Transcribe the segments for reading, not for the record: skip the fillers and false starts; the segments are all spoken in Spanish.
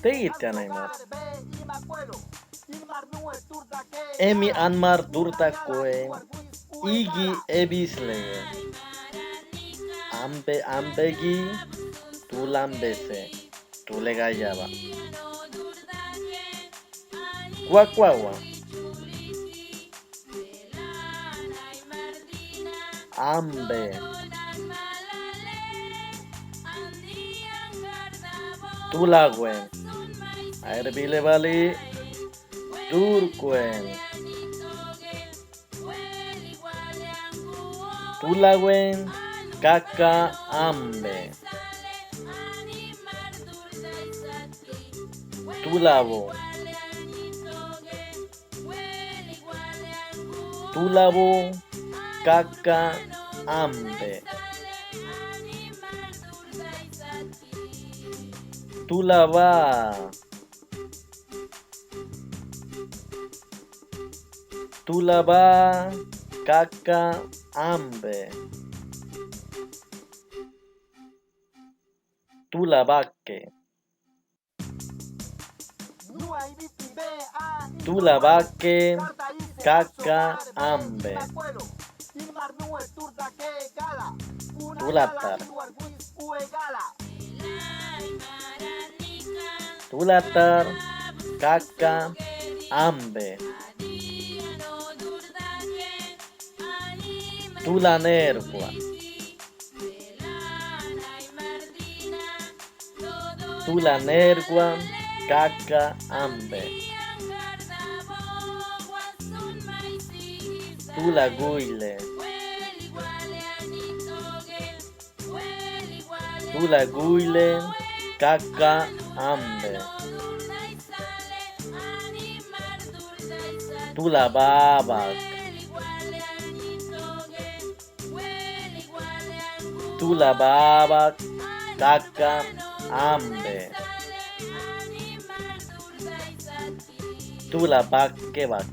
Tegitte Neymar. Emi Anmar Durtakue. Igi Ebisle. Ambegi Tulambese. Tulegayaba. Guacuagua. Ambe. Tulaguen. Airbile Bali. Durcuen. Tulaguen. Kaka Ambe. Tulabo. Tulabo. Kaka Ambe. Tulaba. Tulaba. Kaka Ambe. Tulabaque. Tulabaque. Kaka Ambe. Tulatar. Tulatar. Kaka Ambe. Tulanergua. Tulanergua. Kaka Ambe. Tulaguile. Tulaguile. Kaka Ambe. Tulababak. Tulababak. Kaka Ambe. Tulabakebak.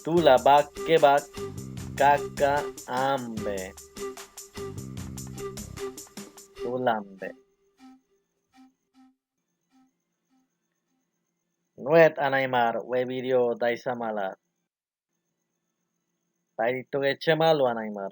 Tulabakebak. Kaka Ambe. Tulambe. Nuet Anaymar we video daisamalar. Taito Gechemalu Anaymar.